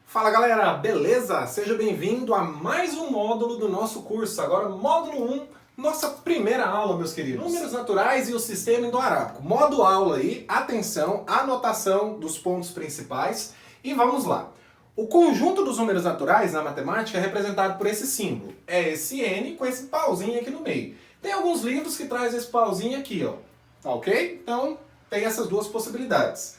Fala galera, beleza? Seja bem-vindo a mais um módulo do nosso curso. Agora, módulo 1, nossa primeira aula, meus queridos. Números naturais e o sistema indo-arábico. Modo aula aí, atenção, anotação dos pontos principais. E vamos lá. O conjunto dos números naturais na matemática é representado por esse símbolo. É esse N com esse pauzinho aqui no meio. Tem alguns livros que trazem esse pauzinho aqui, ó. Tá ok? Então, tem essas duas possibilidades.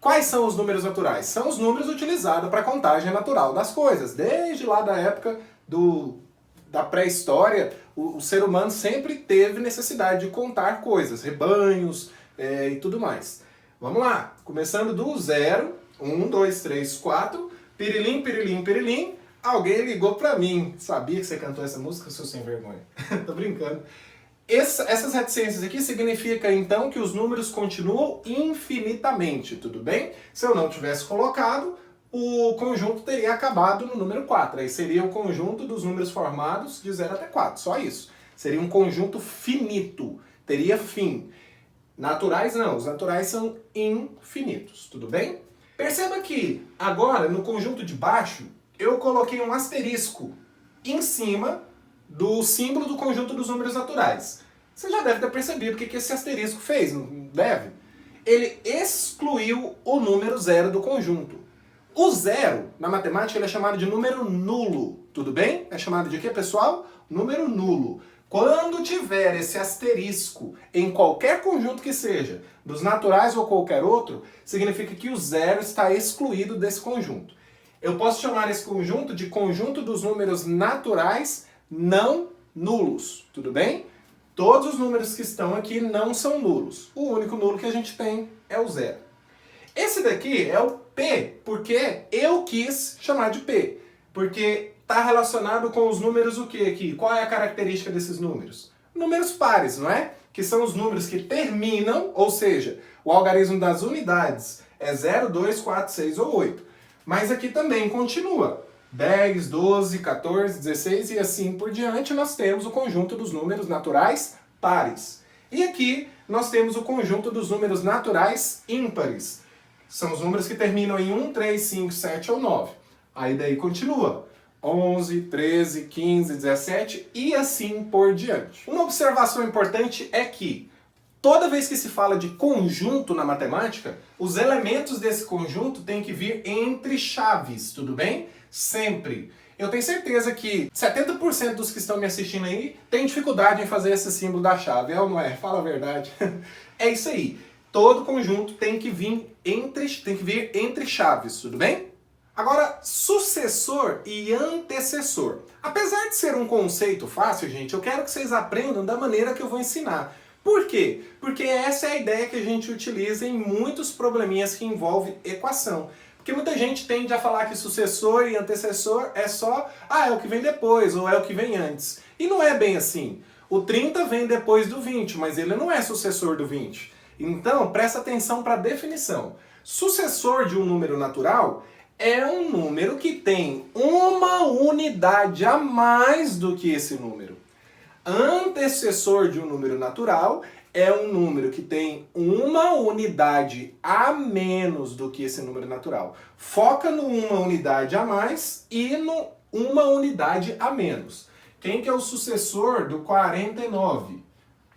Quais são os números naturais? São os números utilizados para a contagem natural das coisas. Desde lá da época da pré-história, o ser humano sempre teve necessidade de contar coisas, rebanhos e tudo mais. Vamos lá, começando do zero, 1, 2, 3, 4, pirilim, pirilim, pirilim, alguém ligou para mim. Sabia que você cantou essa música, seu sem vergonha? Tô brincando. Essas reticências aqui significa então que os números continuam infinitamente, tudo bem? Se eu não tivesse colocado, o conjunto teria acabado no número 4. Aí seria o conjunto dos números formados de 0 até 4, só isso. Seria um conjunto finito, teria fim. Naturais não, os naturais são infinitos, tudo bem? Perceba que agora no conjunto de baixo eu coloquei um asterisco em cima do símbolo do conjunto dos números naturais. Você já deve ter percebido o que esse asterisco fez, não deve? Ele excluiu o número zero do conjunto. O zero, na matemática, ele é chamado de número nulo, tudo bem? É chamado de quê, pessoal? Número nulo. Quando tiver esse asterisco em qualquer conjunto que seja, dos naturais ou qualquer outro, significa que o zero está excluído desse conjunto. Eu posso chamar esse conjunto de conjunto dos números naturais não nulos, tudo bem? Todos os números que estão aqui não são nulos. O único nulo que a gente tem é o zero. Esse daqui é o P, porque eu quis chamar de P. Porque está relacionado com os números o que aqui? Qual é a característica desses números? Números pares, não é? Que são os números que terminam, ou seja, o algarismo das unidades é 0, 2, 4, 6 ou 8. Mas aqui também continua. 10, 12, 14, 16 e assim por diante, nós temos o conjunto dos números naturais pares. E aqui nós temos o conjunto dos números naturais ímpares. São os números que terminam em 1, 3, 5, 7 ou 9. Aí daí continua. 11, 13, 15, 17 e assim por diante. Uma observação importante é que toda vez que se fala de conjunto na matemática, os elementos desse conjunto têm que vir entre chaves, tudo bem? Sempre. Eu tenho certeza que 70% dos que estão me assistindo aí tem dificuldade em fazer esse símbolo da chave, é ou não é? Fala a verdade. É isso aí. Todo conjunto tem que vir entre chaves, tudo bem? Agora, sucessor e antecessor. Apesar de ser um conceito fácil, gente, eu quero que vocês aprendam da maneira que eu vou ensinar. Por quê? Porque essa é a ideia que a gente utiliza em muitos probleminhas que envolvem equação. Porque muita gente tende a falar que sucessor e antecessor é só, é o que vem depois, ou é o que vem antes. E não é bem assim. O 30 vem depois do 20, mas ele não é sucessor do 20. Então, presta atenção para a definição. Sucessor de um número natural é um número que tem uma unidade a mais do que esse número. Antecessor de um número natural é um número que tem uma unidade a menos do que esse número natural. Foca no uma unidade a mais e no uma unidade a menos. Quem que é o sucessor do 49?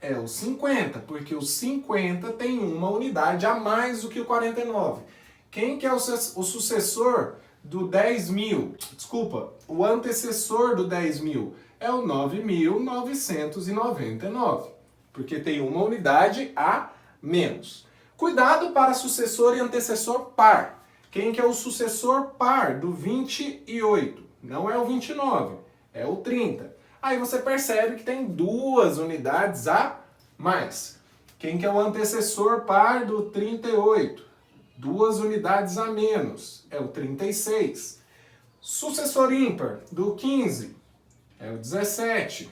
É o 50, porque o 50 tem uma unidade a mais do que o 49. Quem que é o sucessor do 10.000? Desculpa, o antecessor do 10.000 é o 9.999, porque tem uma unidade a menos. Cuidado para sucessor e antecessor par. Quem que é o sucessor par do 28? Não é o 29, é o 30. Aí você percebe que tem duas unidades a mais. Quem que é o antecessor par do 38? Duas unidades a menos, é o 36. Sucessor ímpar do 15 é o 17.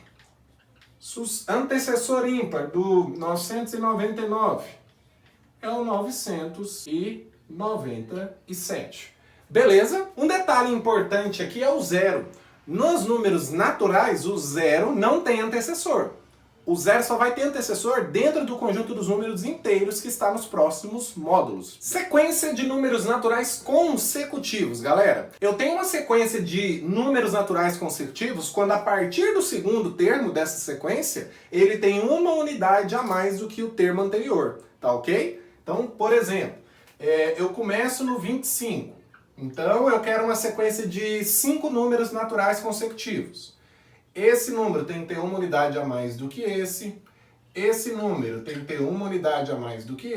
Antecessor ímpar do 999 é o 997. Beleza? Um detalhe importante aqui é o zero. Nos números naturais, o zero não tem antecessor. o zero só vai ter antecessor dentro do conjunto dos números inteiros que está nos próximos módulos. Sequência de números naturais consecutivos, galera. Eu tenho uma sequência de números naturais consecutivos quando a partir do segundo termo dessa sequência, ele tem uma unidade a mais do que o termo anterior, tá ok? Então, por exemplo, eu começo no 25. Então, eu quero uma sequência de 5 números naturais consecutivos. Esse número tem que ter uma unidade a mais do que esse número tem que ter uma unidade a mais do que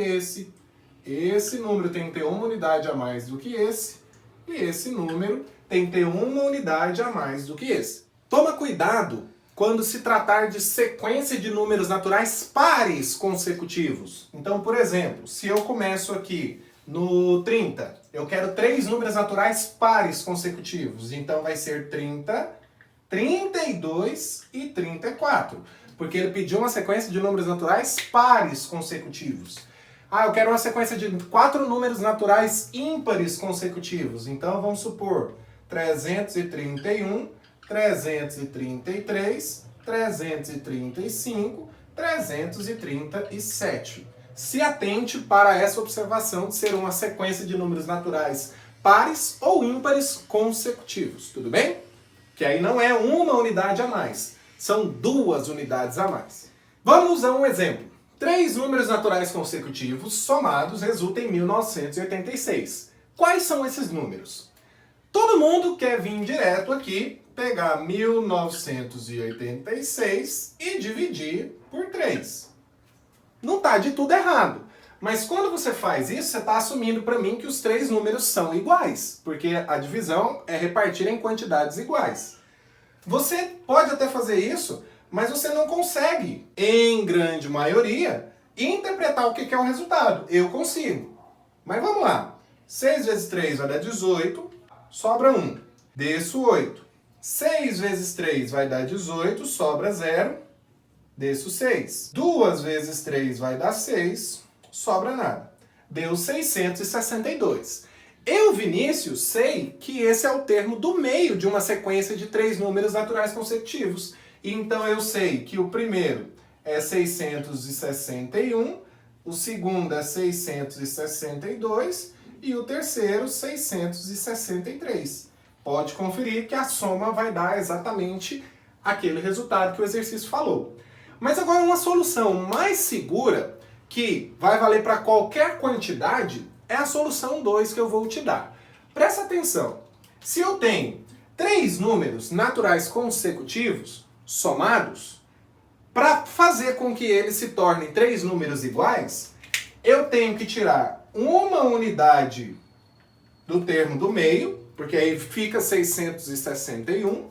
esse número tem que ter uma unidade a mais do que esse, e esse número tem que ter uma unidade a mais do que esse. Toma cuidado quando se tratar de sequência de números naturais pares consecutivos. Então, por exemplo, se eu começo aqui no 30, eu quero 3 números naturais pares consecutivos, então vai ser 30, 32 e 34, porque ele pediu uma sequência de números naturais pares consecutivos. Ah, eu quero uma sequência de 4 números naturais ímpares consecutivos, então vamos supor 331, 333, 335, 337. Se atente para essa observação de ser uma sequência de números naturais pares ou ímpares consecutivos, tudo bem? Que aí não é uma unidade a mais, são 2 unidades a mais. Vamos a um exemplo. 3 números naturais consecutivos somados resultam em 1986. Quais são esses números? Todo mundo quer vir direto aqui, pegar 1986 e dividir por 3. Não está de tudo errado. Mas quando você faz isso, você está assumindo para mim que os 3 números são iguais, porque a divisão é repartir em quantidades iguais. Você pode até fazer isso, mas você não consegue, em grande maioria, interpretar o que é o resultado. Eu consigo. Mas vamos lá. 6 vezes 3 vai dar 18, sobra 1. Desço 8. 6 vezes 3 vai dar 18, sobra 0. Desço 6. 2 vezes 3 vai dar 6, sobra nada. Deu 662. Eu, Vinícius, sei que esse é o termo do meio de uma sequência de 3 números naturais consecutivos. Então eu sei que o primeiro é 661, o segundo é 662 e o terceiro 663. Pode conferir que a soma vai dar exatamente aquele resultado que o exercício falou. Mas agora uma solução mais segura, que vai valer para qualquer quantidade, é a solução 2 que eu vou te dar. Presta atenção. Se eu tenho 3 números naturais consecutivos somados, para fazer com que eles se tornem 3 números iguais, eu tenho que tirar uma unidade do termo do meio, porque aí fica 661,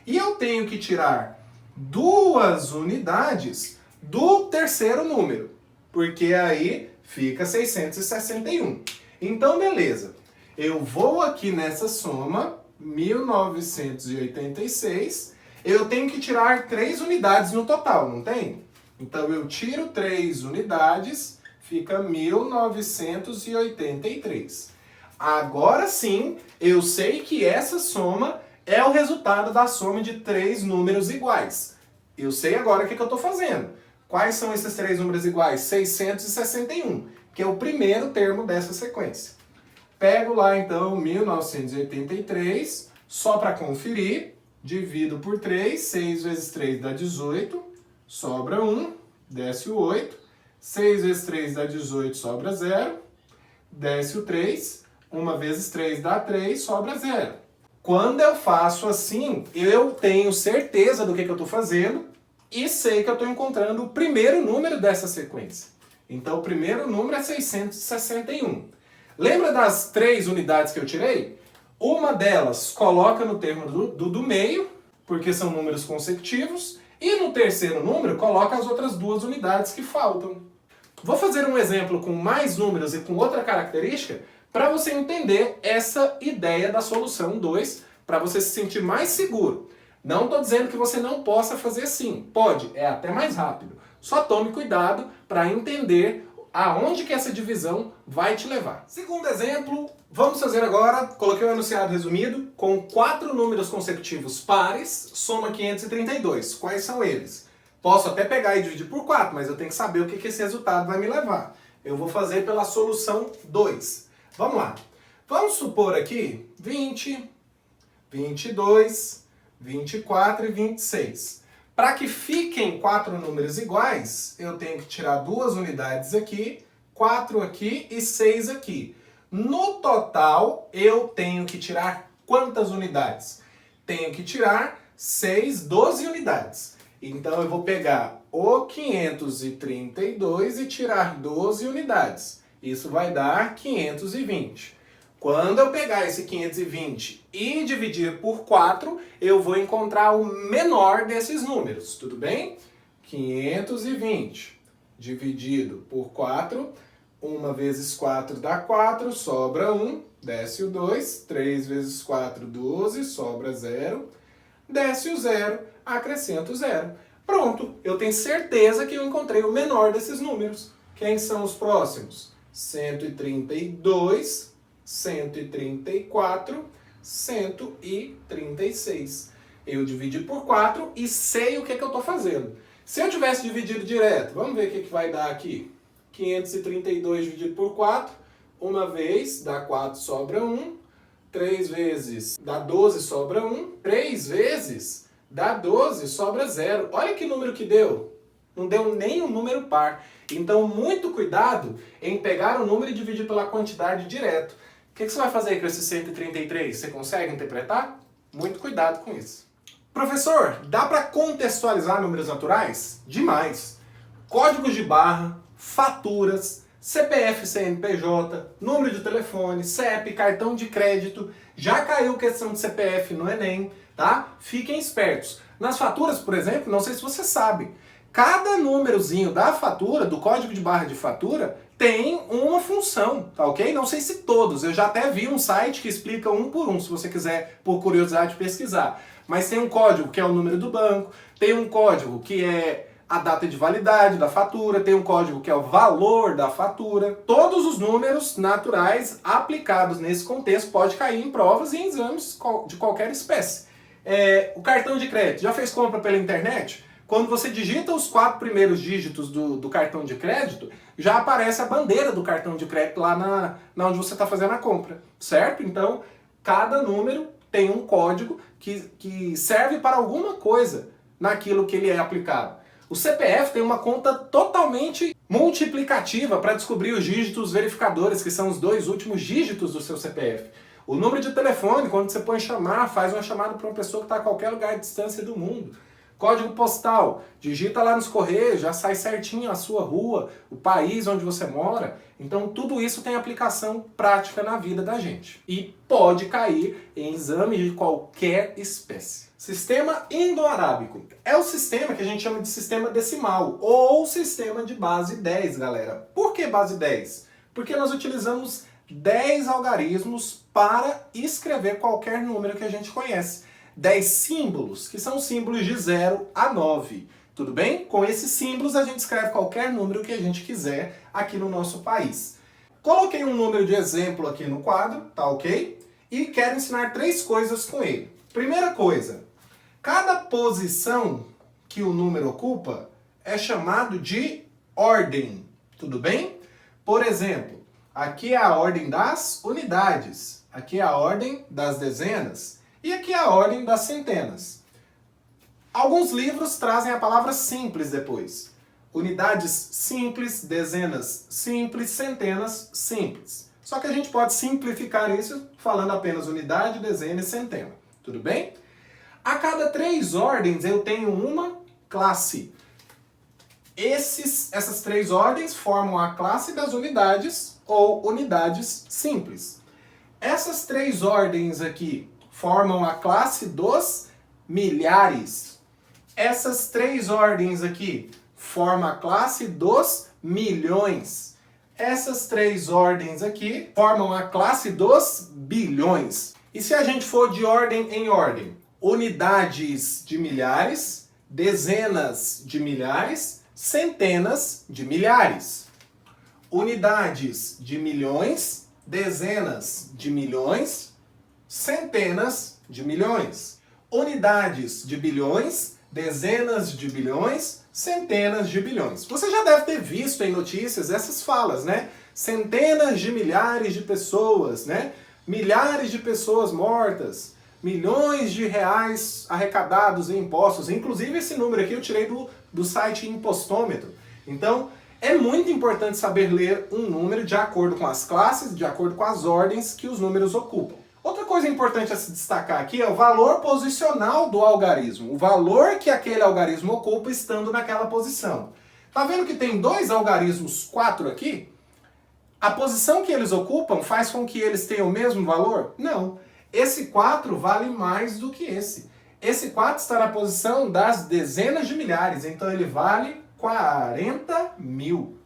e eu tenho que tirar 2 unidades do terceiro número, porque aí fica 661. Então, beleza. Eu vou aqui nessa soma, 1986, eu tenho que tirar 3 unidades no total, não tem? Então, eu tiro 3 unidades, fica 1983. Agora sim, eu sei que essa soma é o resultado da soma de 3 números iguais. Eu sei agora o que eu estou fazendo. Quais são esses 3 números iguais? 661, que é o primeiro termo dessa sequência. Pego lá então 1983, só para conferir, divido por 3, 6 vezes 3 dá 18, sobra 1, desce o 8, 6 vezes 3 dá 18, sobra 0, desce o 3, 1 vezes 3 dá 3, sobra 0. Quando eu faço assim, eu tenho certeza do que eu estou fazendo e sei que eu estou encontrando o primeiro número dessa sequência. Então, o primeiro número é 661. Lembra das 3 unidades que eu tirei? Uma delas coloca no termo do meio, porque são números consecutivos, e no terceiro número coloca as outras 2 unidades que faltam. Vou fazer um exemplo com mais números e com outra característica para você entender essa ideia da solução 2, para você se sentir mais seguro. Não estou dizendo que você não possa fazer assim. Pode, é até mais rápido. Só tome cuidado para entender aonde que essa divisão vai te levar. Segundo exemplo, vamos fazer agora, coloquei o enunciado resumido, com 4 números consecutivos pares, soma 532. Quais são eles? Posso até pegar e dividir por 4, mas eu tenho que saber o que esse resultado vai me levar. Eu vou fazer pela solução 2. Vamos lá. Vamos supor aqui 20, 22, 24 e 26. Para que fiquem 4 números iguais, eu tenho que tirar 2 unidades aqui, 4 aqui e 6 aqui. No total, eu tenho que tirar quantas unidades? Tenho que tirar 12 unidades. Então eu vou pegar o 532 e tirar 12 unidades. Isso vai dar 520. Quando eu pegar esse 520 e dividir por 4, eu vou encontrar o menor desses números, tudo bem? 520 dividido por 4, 1 vezes 4 dá 4, sobra 1, desce o 2, 3 vezes 4, 12, sobra 0, desce o 0, acrescento 0. Pronto, eu tenho certeza que eu encontrei o menor desses números. Quem são os próximos? 132, 134, 136. Eu dividi por 4 e sei o que eu estou fazendo. Se eu tivesse dividido direto, vamos ver o que vai dar aqui. 532 dividido por 4, uma vez dá 4, sobra 1. 3 vezes dá 12, sobra 1. 3 vezes dá 12, sobra 0. Olha que número que deu. Não deu nem um número par. Então, muito cuidado em pegar o número e dividir pela quantidade direto. O que você vai fazer com esse 133? Você consegue interpretar? Muito cuidado com isso. Professor, dá para contextualizar números naturais? Demais. Códigos de barra, faturas, CPF, CNPJ, número de telefone, CEP, cartão de crédito. Já caiu questão de CPF no Enem, tá? Fiquem espertos. Nas faturas, por exemplo, não sei se você sabe, cada númerozinho da fatura, do código de barra de fatura, tem uma função, tá ok? Não sei se todos, eu já até vi um site que explica um por um, se você quiser, por curiosidade, pesquisar. Mas tem um código que é o número do banco, tem um código que é a data de validade da fatura, tem um código que é o valor da fatura. Todos os números naturais aplicados nesse contexto podem cair em provas e em exames de qualquer espécie. O cartão de crédito, já fez compra pela internet? Quando você digita os 4 primeiros dígitos do cartão de crédito, já aparece a bandeira do cartão de crédito lá na onde você está fazendo a compra, certo? Então, cada número tem um código que serve para alguma coisa naquilo que ele é aplicado. O CPF tem uma conta totalmente multiplicativa para descobrir os dígitos verificadores, que são os 2 últimos dígitos do seu CPF. O número de telefone, quando você põe chamar, faz uma chamada para uma pessoa que está a qualquer lugar de distância do mundo. Código postal, digita lá nos correios, já sai certinho a sua rua, o país onde você mora. Então tudo isso tem aplicação prática na vida da gente. E pode cair em exame de qualquer espécie. Sistema indo-arábico. É o sistema que a gente chama de sistema decimal, ou sistema de base 10, galera. Por que base 10? Porque nós utilizamos 10 algarismos para escrever qualquer número que a gente conhece. 10 símbolos, que são símbolos de 0 a 9. Tudo bem? Com esses símbolos a gente escreve qualquer número que a gente quiser aqui no nosso país. Coloquei um número de exemplo aqui no quadro, tá ok? E quero ensinar 3 coisas com ele. Primeira coisa, cada posição que o número ocupa é chamado de ordem. Tudo bem? Por exemplo, aqui é a ordem das unidades, aqui é a ordem das dezenas, e aqui é a ordem das centenas. Alguns livros trazem a palavra simples depois. Unidades simples, dezenas simples, centenas simples. Só que a gente pode simplificar isso falando apenas unidade, dezena e centena. Tudo bem? A cada 3 ordens eu tenho uma classe. Essas 3 ordens formam a classe das unidades ou unidades simples. Essas 3 ordens aqui formam a classe dos milhares. Essas 3 ordens aqui formam a classe dos milhões. Essas 3 ordens aqui formam a classe dos bilhões. E se a gente for de ordem em ordem? Unidades de milhares, dezenas de milhares, centenas de milhares. Unidades de milhões, dezenas de milhões, centenas de milhões. Unidades de bilhões, dezenas de bilhões, centenas de bilhões. Você já deve ter visto em notícias essas falas, né? Centenas de milhares de pessoas, né? Milhares de pessoas mortas, milhões de reais arrecadados em impostos. Inclusive esse número aqui eu tirei do site Impostômetro. Então, é muito importante saber ler um número de acordo com as classes, de acordo com as ordens que os números ocupam. Outra coisa importante a se destacar aqui é o valor posicional do algarismo, o valor que aquele algarismo ocupa estando naquela posição. Tá vendo que tem dois algarismos 4 aqui? A posição que eles ocupam faz com que eles tenham o mesmo valor? Não. Esse 4 vale mais do que esse. Esse 4 está na posição das dezenas de milhares, então ele vale 40 mil.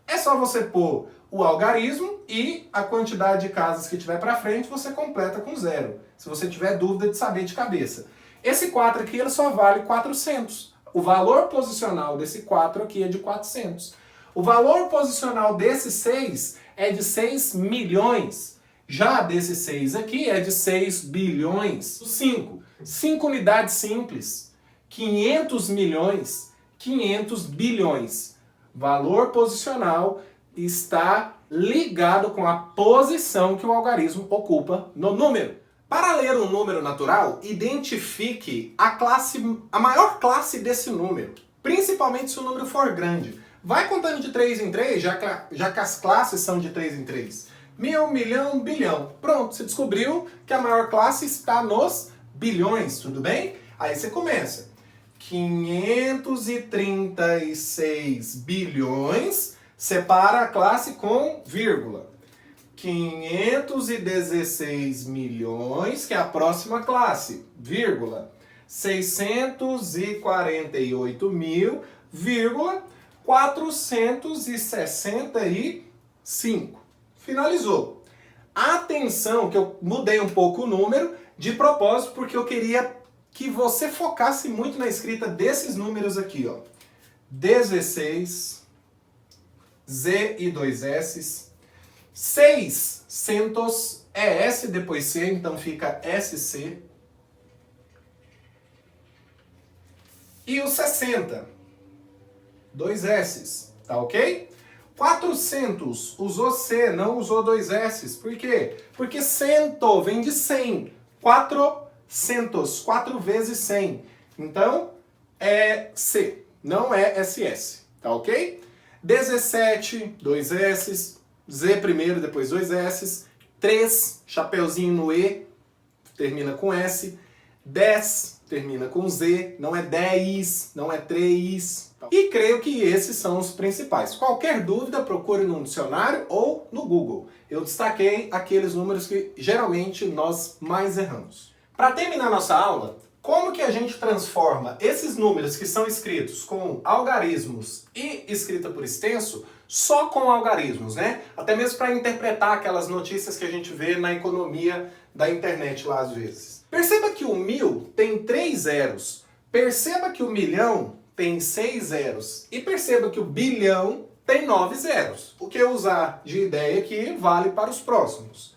É só você pôr o algarismo e a quantidade de casas que tiver para frente você completa com 0. Se você tiver dúvida de saber de cabeça. Esse 4 aqui ele só vale 400. O valor posicional desse 4 aqui é de 400. O valor posicional desse 6 é de 6 milhões. Já desse 6 aqui é de 6 bilhões. 5. 5 unidades simples. 500 milhões. 500 bilhões. Valor posicional está ligado com a posição que o algarismo ocupa no número. Para ler um número natural, identifique a maior classe desse número, principalmente se o número for grande. Vai contando de 3 em 3, já que as classes são de 3 em 3. 1000, milhão, bilhão. Pronto, você descobriu que a maior classe está nos bilhões, tudo bem? Aí você começa. 536 bilhões, separa a classe com vírgula. 516 milhões, que é a próxima classe, vírgula. 648 mil, vírgula, 465. Finalizou. Atenção, que eu mudei um pouco o número de propósito, porque eu queria que você focasse muito na escrita desses números aqui, ó. 16, Z e 2 S, 600 é S depois C, então fica SC. E o 60, 2 S, tá ok? 400 usou C, não usou 2 S. Por quê? Porque cento vem de 100. 400, 4 vezes 100. Então, é C, não é SS, tá ok? 17, 2 S, Z primeiro, depois 2 S. 3, chapeuzinho no E, termina com S. 10, termina com Z, não é 10, não é 3. E creio que esses são os principais. Qualquer dúvida, procure no dicionário ou no Google. Eu destaquei aqueles números que geralmente nós mais erramos. Para terminar nossa aula, como que a gente transforma esses números que são escritos com algarismos e escrita por extenso só com algarismos, né? Até mesmo para interpretar aquelas notícias que a gente vê na economia da internet lá às vezes. Perceba que o 1000 tem 3 zeros. Perceba que o milhão tem 6 zeros. E perceba que o bilhão tem 9 zeros. O que eu usar de ideia aqui vale para os próximos.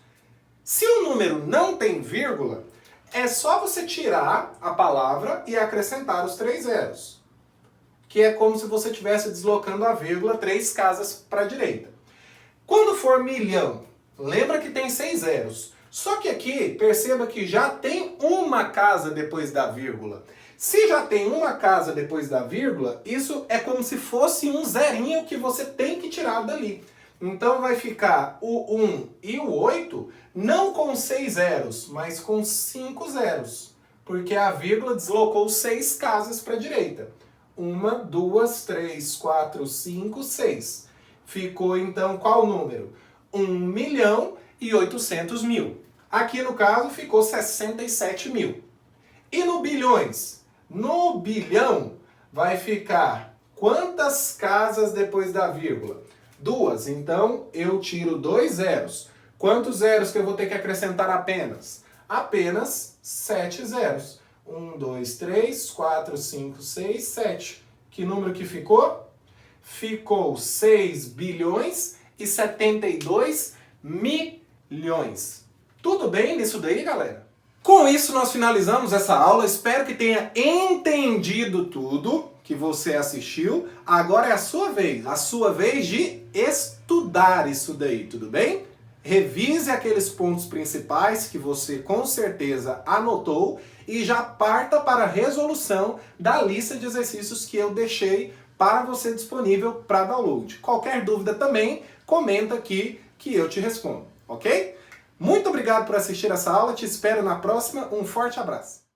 Se o número não tem vírgula, é só você tirar a palavra e acrescentar os 3 zeros. Que é como se você estivesse deslocando a vírgula 3 casas para a direita. Quando for milhão, lembra que tem 6 zeros. Só que aqui, perceba que já tem uma casa depois da vírgula. Se já tem uma casa depois da vírgula, isso é como se fosse um zerinho que você tem que tirar dali. Então vai ficar o 1 e o 8, não com 6 zeros, mas com 5 zeros. Porque a vírgula deslocou 6 casas para a direita. 1, 2, 3, 4, 5, 6. Ficou então qual número? 1.800.000. Aqui no caso ficou 67 mil. E no bilhões? No bilhão vai ficar quantas casas depois da vírgula? 2. Então eu tiro 2 zeros. Quantos zeros que eu vou ter que acrescentar apenas? Apenas 7 zeros. 1, 2, 3, 4, 5, 6, 7. Que número que ficou? Ficou 6 bilhões e 72 milhões. Tudo bem nisso daí, galera? Com isso, nós finalizamos essa aula. Espero que tenha entendido tudo que você assistiu. Agora é a sua vez de estudar isso daí, tudo bem? Revise aqueles pontos principais que você com certeza anotou e já parta para a resolução da lista de exercícios que eu deixei para você disponível para download. Qualquer dúvida também, comenta aqui que eu te respondo, ok? Muito obrigado por assistir essa aula, te espero na próxima, um forte abraço!